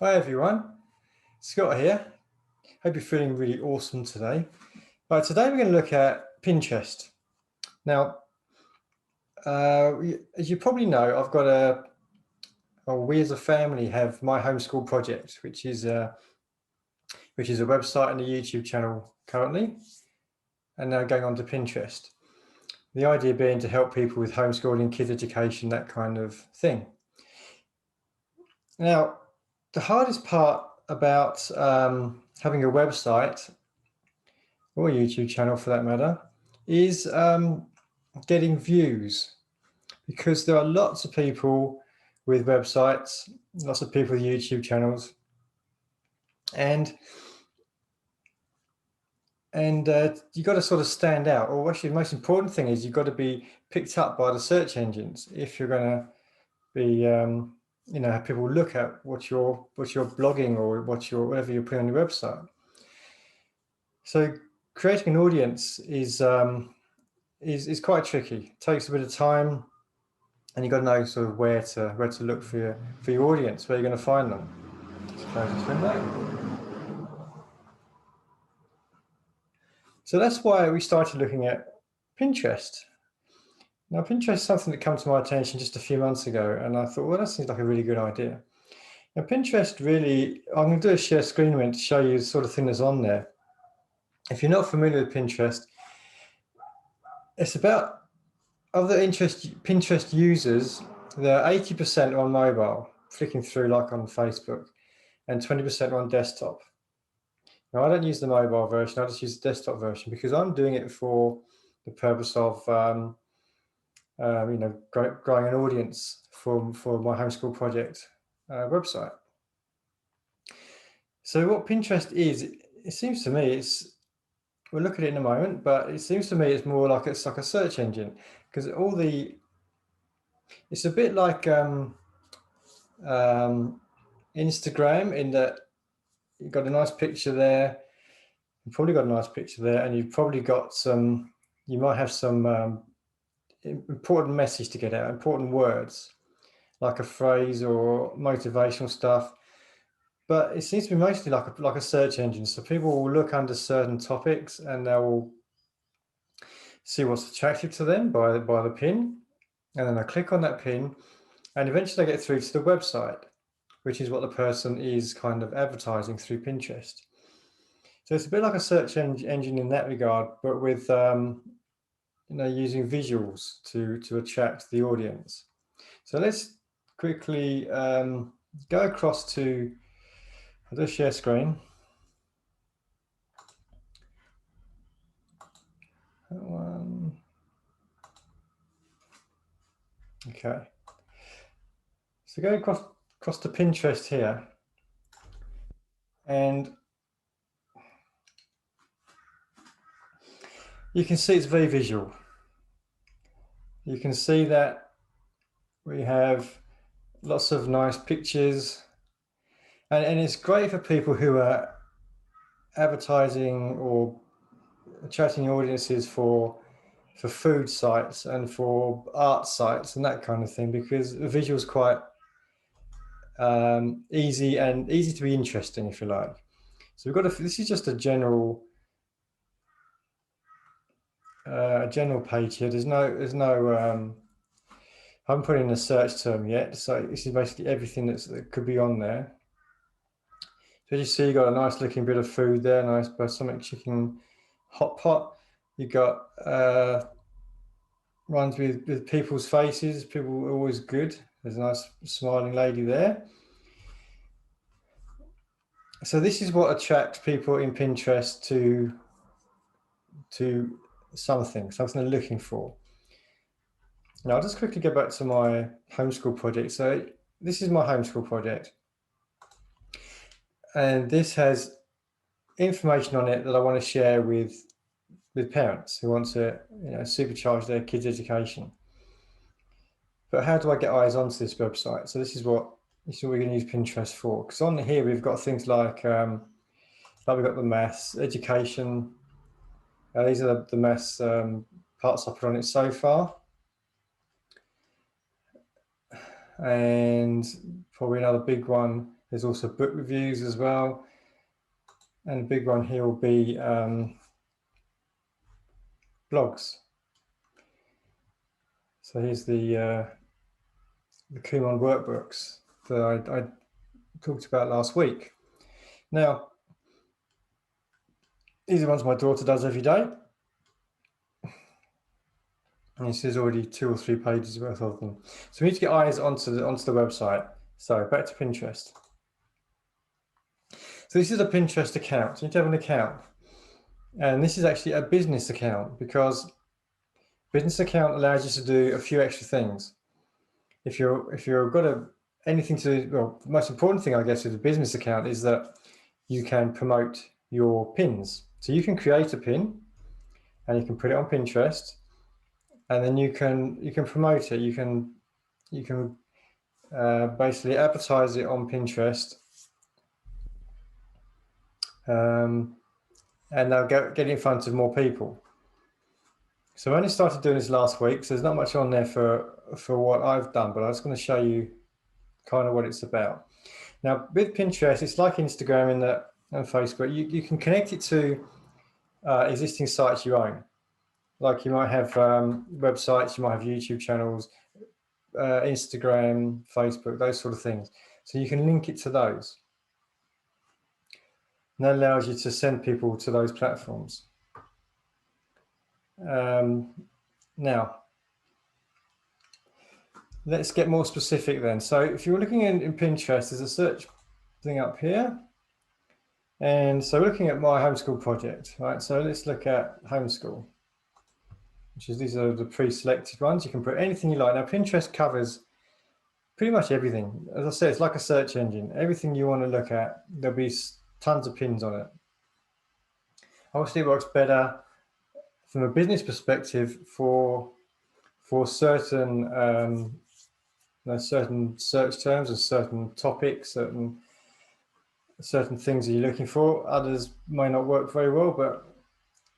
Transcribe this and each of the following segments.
Hi everyone, Scott here. Hope you're feeling really awesome today. Today we're going to look at Pinterest. Now, as you probably know, we as a family have My Homeschool Project, which is a website and a YouTube channel currently, and now going on to Pinterest. The idea being to help people with homeschooling, kids education, that kind of thing. Now, the hardest part about having a website or a YouTube channel for that matter is getting views, because there are lots of people with websites, lots of people with YouTube channels, and you've got to sort of stand out. Or actually, the most important thing is you've got to be picked up by the search engines if you're going to be have people look at what you're blogging or whatever you're putting on your website. So creating an audience is quite tricky. It takes a bit of time, and you've got to know sort of where to look for your audience, where you're going to find them. Let's close this window. So that's why we started looking at Pinterest. Now, Pinterest is something that came to my attention just a few months ago, and I thought, well, that seems like a really good idea. Now, Pinterest really, I'm going to do a share screen to show you the sort of thing that's on there. If you're not familiar with Pinterest, it's about, of the Pinterest users, they're 80% on mobile, flicking through like on Facebook, and 20% on desktop. Now, I don't use the mobile version, I just use the desktop version because I'm doing it for the purpose of growing an audience for my homeschool project website. So what Pinterest is, it seems to me, we'll look at it in a moment, but it seems to me it's more like a search engine, because it's a bit like Instagram, in that you've got a nice picture there, you've probably got a nice picture there, and you've probably got you might have some important message to get out, important words, like a phrase or motivational stuff. But it seems to be mostly like a search engine. So people will look under certain topics and they'll see what's attractive to them by the pin, and then they click on that pin, and eventually they get through to the website, which is what the person is kind of advertising through Pinterest. So it's a bit like a search engine in that regard, but with using visuals to attract the audience. So let's quickly go across to the share screen. That one. Okay. So go across to Pinterest here, and you can see it's very visual. You can see that we have lots of nice pictures, and it's great for people who are advertising or attracting audiences for food sites and for art sites and that kind of thing, because the visual is quite easy to be interesting, if you like. So we've got this is just a general page here. There's no I haven't put in a search term yet, so this is basically everything that could be on there. So you see, you got a nice looking bit of food there, nice balsamic chicken hot pot. You got ones with people's faces. People are always good. There's a nice smiling lady there. So this is what attracts people in Pinterest to something they're looking for. Now I'll just quickly go back to my homeschool project. So this is my homeschool project, and this has information on it that I want to share with parents who want to supercharge their kids' education. But how do I get eyes onto this website? So this is what we're going to use Pinterest for, because on here we've got things like we've got the maths, education. These are the maths parts I put on it so far, and probably another big one, There's also book reviews as well. And a big one here will be blogs. So here's the Kumon workbooks that I talked about last week. Now, these are ones my daughter does every day. And this is already 2 or 3 pages worth of them. So we need to get eyes onto the website. So back to Pinterest. So this is a Pinterest account. You need to have an account. And this is actually a business account, because business account allows you to do a few extra things. If you've got anything to, well, the most important thing I guess with a business account is that you can promote your pins. So you can create a pin and you can put it on Pinterest, and then you can promote it. You can basically advertise it on Pinterest, and they'll get it in front of more people. So I only started doing this last week, so there's not much on there for what I've done, but I was going to show you kind of what it's about. Now with Pinterest, it's like Instagram and Facebook. You can connect it to existing sites you own. Like you might have websites, you might have YouTube channels, Instagram, Facebook, those sort of things. So you can link it to those. And that allows you to send people to those platforms. Now, let's get more specific then. So if you're looking in Pinterest, there's a search thing up here. And so looking at my homeschool project, right? So let's look at homeschool, which is, these are the pre-selected ones. You can put anything you like. Now Pinterest covers pretty much everything. As I said, it's like a search engine. Everything you want to look at, there'll be tons of pins on it. Obviously it works better from a business perspective for certain certain search terms and certain topics, certain things that you're looking for. Others may not work very well, but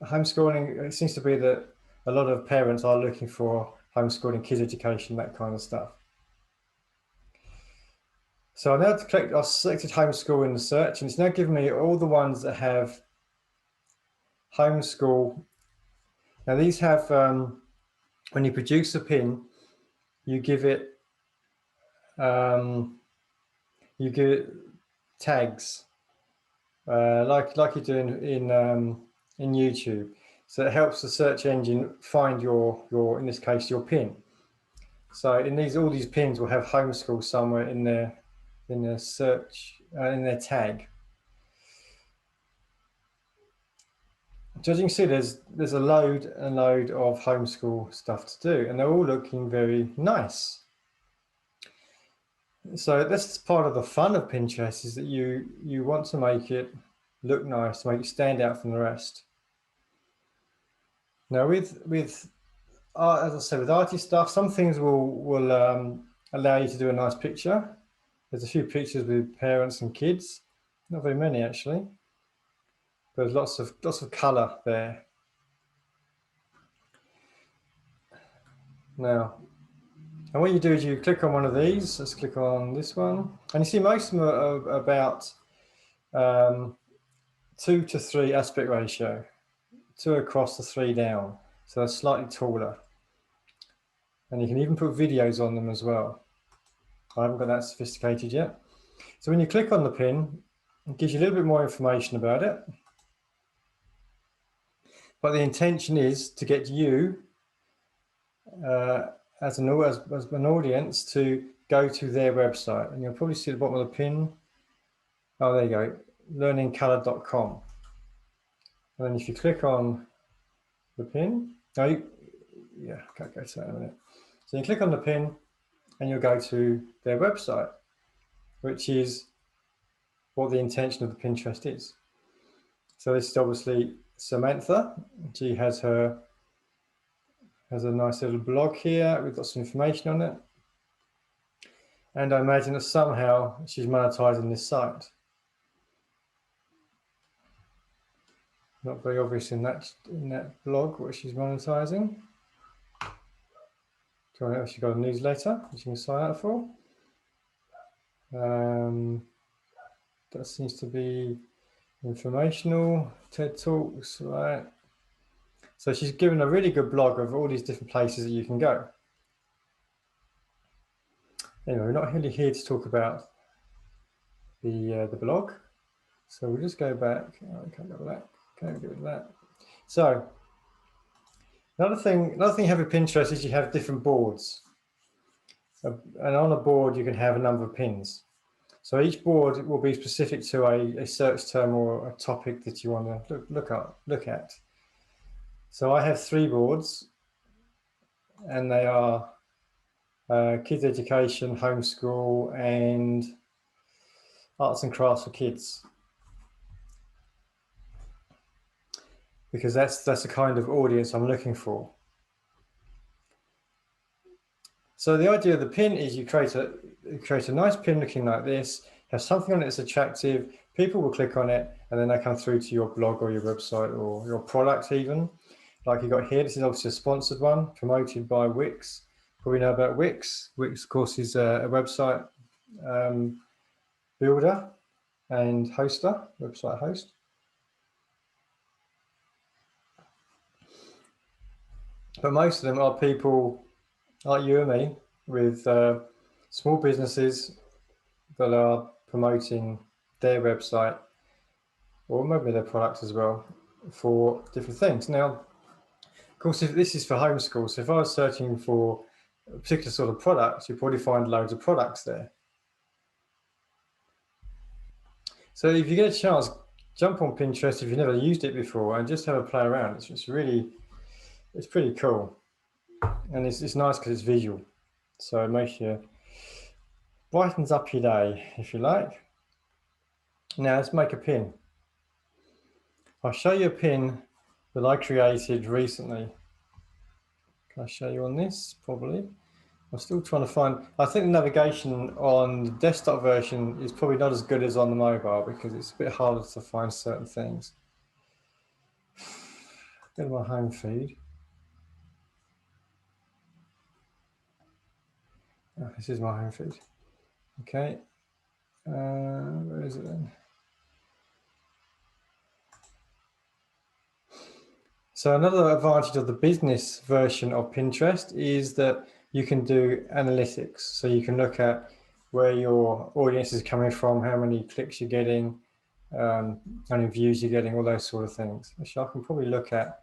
homeschooling, it seems to be that a lot of parents are looking for homeschooling, kids education, that kind of stuff. So I've selected homeschool in the search, and it's now given me all the ones that have homeschool. Now these have, when you produce a pin, you give it tags, like you do in YouTube. So it helps the search engine find your in this case your pin. So in all these pins will have homeschool somewhere in their search, in their tag. So as you can see, there's a load of homeschool stuff to do, and they're all looking very nice. So that's part of the fun of Pinterest, is that you want to make it look nice, to make it stand out from the rest. Now with as I said, with arty stuff, some things will allow you to do a nice picture. There's a few pictures with parents and kids, not very many actually, but there's lots of colour there. Now, and what you do is you click on one of these. Let's click on this one, and you see most of them are about 2 to 3 aspect ratio, 2 across to 3 down, so they're slightly taller. And you can even put videos on them as well. I haven't got that sophisticated yet. So when you click on the pin, it gives you a little bit more information about it. But the intention is to get you as an audience to go to their website. And you'll probably see at the bottom of the pin, oh, there you go, learningcolor.com. And then if you click on the pin, can't go to that in a minute. So you click on the pin and you'll go to their website, which is what the intention of the Pinterest is. So this is obviously Samantha. She has a nice little blog here. We've got some information on it. And I imagine that somehow she's monetizing this site. Not very obvious in that blog what she's monetizing. She's got a newsletter which you can sign up for. that seems to be informational. TED Talks, right? So she's given a really good blog of all these different places that you can go. Anyway, we're not really here to talk about the blog. So we'll just go back. Oh, can't go back. Can't get rid of that. So another thing you have with Pinterest is you have different boards. And on a board, you can have a number of pins. So each board will be specific to a search term or a topic that you want to look at. So I have 3 boards, and they are kids education, homeschool, and arts and crafts for kids. Because that's the kind of audience I'm looking for. So the idea of the pin is you create a nice pin looking like this, have something on it that's attractive, people will click on it, and then they come through to your blog or your website or your product even. Like you got here, this is obviously a sponsored one, promoted by Wix. Probably know about Wix. Wix, of course, is a website builder and hoster, website host. But most of them are people like you and me with small businesses that are promoting their website or maybe their products as well for different things. Now, of course, if this is for homeschool, so if I was searching for a particular sort of product, you'd probably find loads of products there. So if you get a chance, jump on Pinterest if you've never used it before and just have a play around. It's pretty cool. And it's nice because it's visual. So it makes you, brightens up your day, if you like. Now let's make a pin. I'll show you a pin that I created recently. Can I show you on this? Probably. I'm still trying to find, I think the navigation on the desktop version is probably not as good as on the mobile because it's a bit harder to find certain things. Go to my home feed. Oh, this is my home feed. Okay. Where is it then? So another advantage of the business version of Pinterest is that you can do analytics. So you can look at where your audience is coming from, how many clicks you're getting, how many views you're getting, all those sort of things. Actually, I can probably look at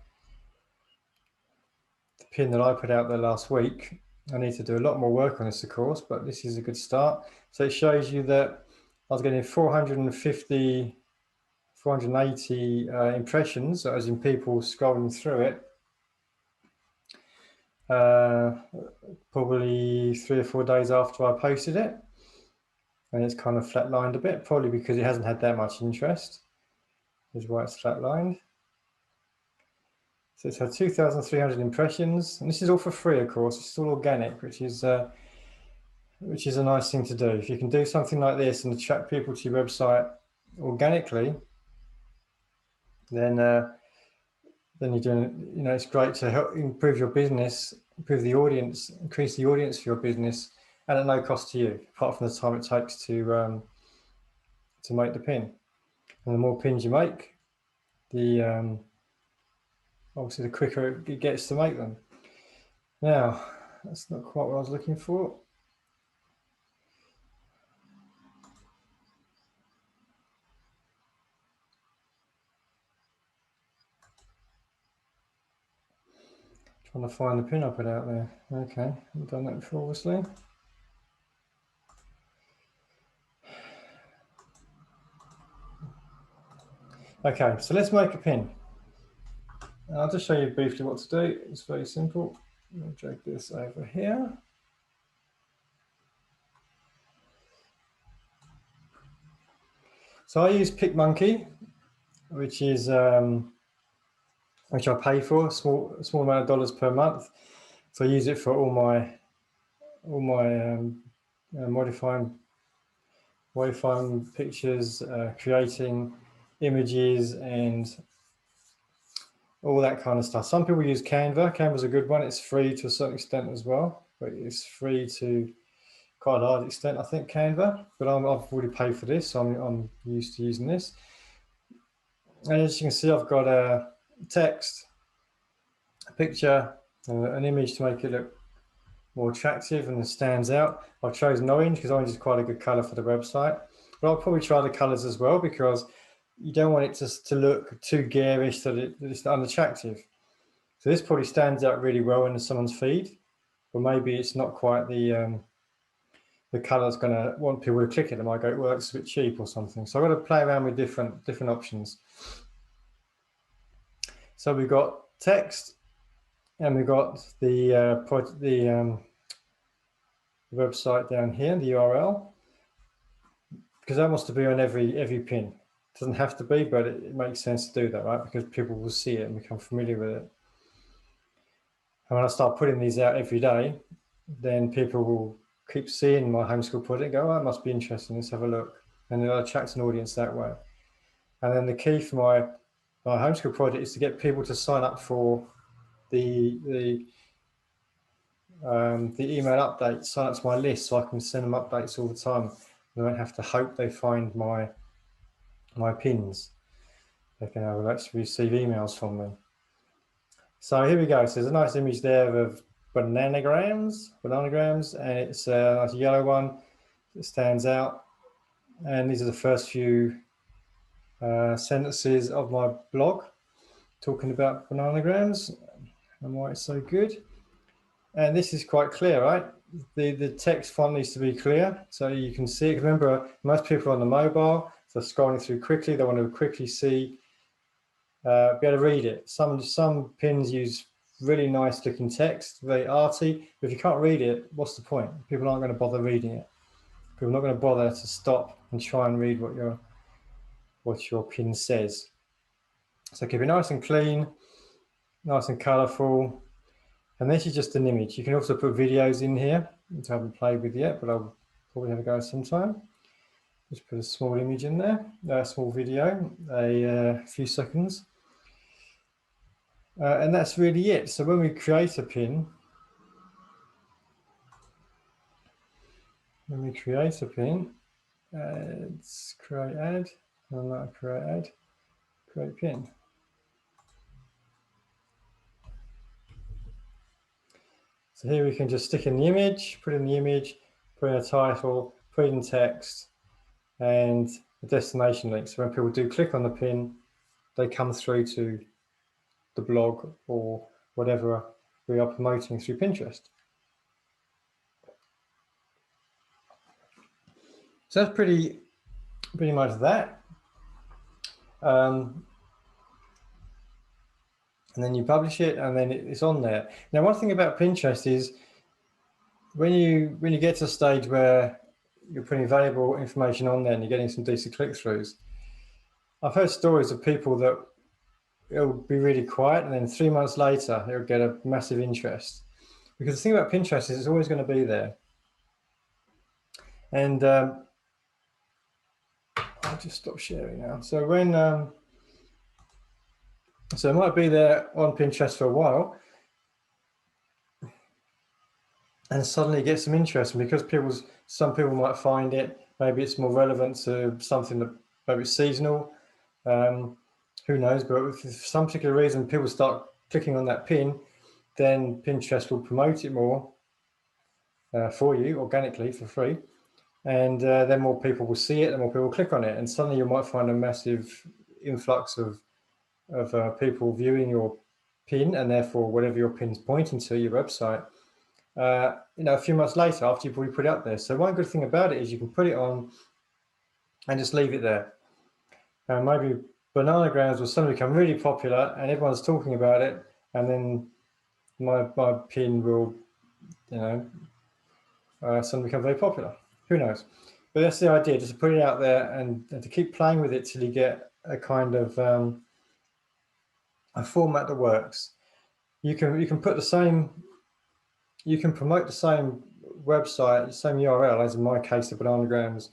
the pin that I put out there last week. I need to do a lot more work on this, of course, but this is a good start. So it shows you that I was getting 480 impressions, as in people scrolling through it, probably 3 or 4 days after I posted it, and it's kind of flatlined a bit, probably because it hasn't had that much interest, is why it's flatlined. So it's had 2,300 impressions, and this is all for free, of course. It's all organic, which is a nice thing to do. If you can do something like this and attract people to your website organically, then you're doing, it's great to help improve your business, improve the audience, increase the audience for your business, and at no cost to you, apart from the time it takes to make the pin. And the more pins you make, the obviously the quicker it gets to make them. Now, that's not quite what I was looking for. Trying to find the pin I put out there. Okay, I've done that before, obviously. Okay, so let's make a pin. I'll just show you briefly what to do. It's very simple. I'll drag this over here. So I use Picmonkey, which is which I pay for, a small amount of dollars per month. So I use it for all my modifying pictures, creating images, and all that kind of stuff. Some people use Canva. Canva's a good one. It's free to a certain extent as well, but it's free to quite a large extent, I think, Canva, but I've already paid for this, so I'm used to using this. And as you can see, I've got a text, a picture, an image to make it look more attractive and it stands out. I've chosen orange because orange is quite a good color for the website, but I'll probably try the colors as well because you don't want it to look too garish that it's unattractive. So this probably stands out really well in someone's feed, but maybe it's not quite the color that's going to want people to click it. They might go, well, it's a bit cheap or something. So I've got to play around with different options. So we've got text, and we've got the website down here, the URL, because that wants to be on every pin. It doesn't have to be, but it makes sense to do that, right? Because people will see it and become familiar with it. And when I start putting these out every day, then people will keep seeing my homeschool project, go, oh, that must be interesting, let's have a look. And it'll attract an audience that way. And then the key for my homeschool project is to get people to sign up for the email updates, sign up to my list so I can send them updates all the time. They don't have to hope they find my pins. They can actually receive emails from me. So here we go. So there's a nice image there of bananagrams, and it's a nice yellow one that stands out. And these are the first few sentences of my blog talking about bananagrams and why it's so good. And this is quite clear, right? The text font needs to be clear so you can see it. Remember, most people are on the mobile, so scrolling through quickly, they want to quickly see, be able to read it. Some pins use really nice looking text, very arty, but if you can't read it, what's the point? People aren't going to bother reading it. People are not going to bother to stop and try and read what your pin says. So keep it nice and clean, nice and colourful. And this is just an image. You can also put videos in here, which I haven't played with yet, but I'll probably have a go sometime. Just put a small image in there, a small video, a few seconds. And that's really it. So when we create a pin, let's create ad, and I'll create ad, create pin. So here we can just stick in the image, put in the image, put in a title, put in text, and a destination link. So when people do click on the pin, they come through to the blog or whatever we are promoting through Pinterest. So that's pretty much that. And then you publish it, and then it's on there. Now, one thing about Pinterest is when you get to a stage where you're putting valuable information on there and you're getting some decent click-throughs, I've heard stories of people that it'll be really quiet, and then 3 months later, it'll get a massive interest. Because the thing about Pinterest is it's always going to be there. And I'll just stop sharing now. So when so it might be there on Pinterest for a while, and suddenly get some interest. And because some people might find it, maybe it's more relevant to something that maybe it's seasonal. Who knows? But if for some particular reason people start clicking on that pin, then Pinterest will promote it more for you organically for free, and then more people will see it, and more people will click on it, and suddenly you might find a massive influx of people viewing your pin, and therefore whatever your pin's pointing to, your website, a few months later after you've already put it up there. So one good thing about it is you can put it on and just leave it there. And maybe bananagrams will suddenly become really popular and everyone's talking about it, and then my pin will, suddenly become very popular. Who knows? But that's the idea, just to put it out there and to keep playing with it till you get a kind of a format that works. You can put the same, you can promote the same website, the same URL, as in my case, the bananagrams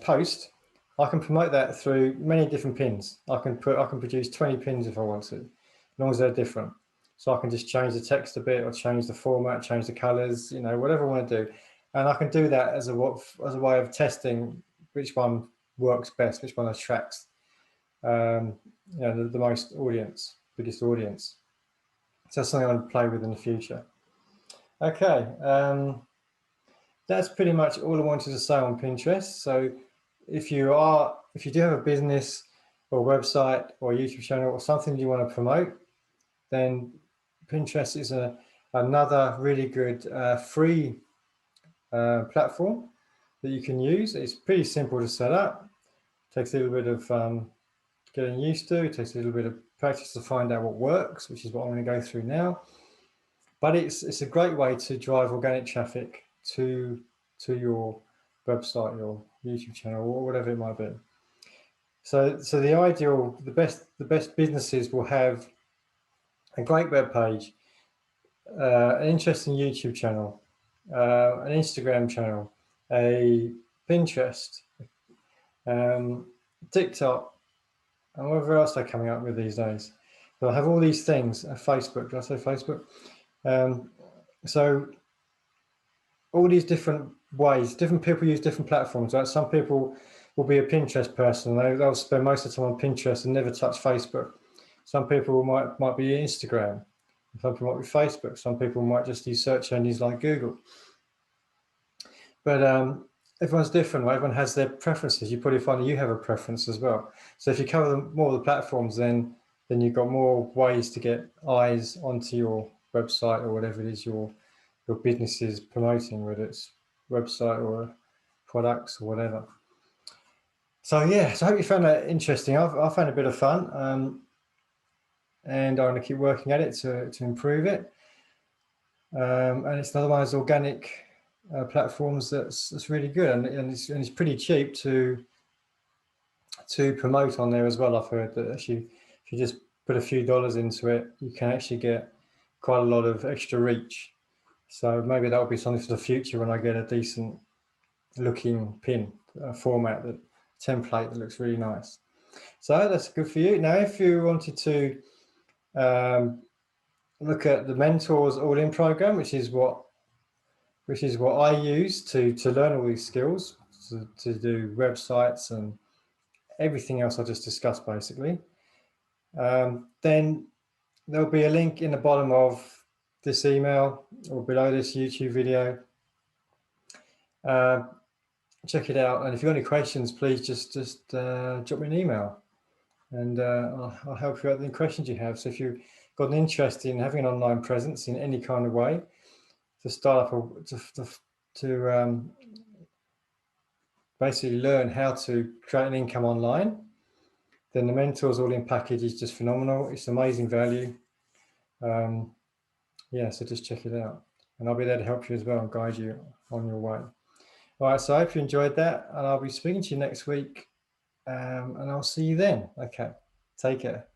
post. I can promote that through many different pins. I can produce 20 pins if I want to, as long as they're different. So I can just change the text a bit, or change the format, change the colors, you know, whatever I want to do. And I can do that as a way of testing which one works best, which one attracts you know, the most audience, biggest audience. So that's something I want to play with in the future. Okay, that's pretty much all I wanted to say on Pinterest. So if you do have a business or website or YouTube channel or something you want to promote, then Pinterest is another really good free platform that you can use. It's pretty simple to set up. It takes a little bit of getting used to. It takes a little bit of practice to find out what works, which is what I'm going to go through now. But it's a great way to drive organic traffic to your website, your YouTube channel, or whatever it might be. So the best businesses will have a great web page, an interesting YouTube channel, an Instagram channel, a Pinterest, TikTok, and whatever else they're coming up with these days. They'll have all these things. Facebook, did I say Facebook? So all these different ways, different people use different platforms. Right? Some people will be a Pinterest person. They'll spend most of the time on Pinterest and never touch Facebook. Some people might be Instagram. Some people might be Facebook. Some people might just use search engines like Google. But everyone's different, right? Everyone has their preferences. You probably find that you have a preference as well. So if you cover more of the platforms, then you've got more ways to get eyes onto your website or whatever it is your business is promoting, whether it's website or products or whatever. So yeah, so I hope you found that interesting. I found a bit of fun, and I'm going to keep working at it to improve it. And it's another one of those organic platforms that's really good, and it's pretty cheap to promote on there as well. I've heard that actually, if you just put a few dollars into it, you can actually get quite a lot of extra reach. So maybe that will be something for the future when I get a decent looking pin format, that template that looks really nice. So that's good for you. Now, if you wanted to look at the Mentors All-In program, which is what I use to learn all these skills, to do websites and everything else I just discussed, basically, then there'll be a link in the bottom of this email or below this YouTube video. Check it out, and if you've got any questions, please just drop me an email, and I'll help you out with any questions you have. So if you've got an interest in having an online presence in any kind of way, to start up to basically learn how to create an income online, then the Mentors All-In package is just phenomenal. It's amazing value. Yeah, so just check it out, and I'll be there to help you as well and guide you on your way. All right, so I hope you enjoyed that, and I'll be speaking to you next week, and I'll see you then. Okay, take care.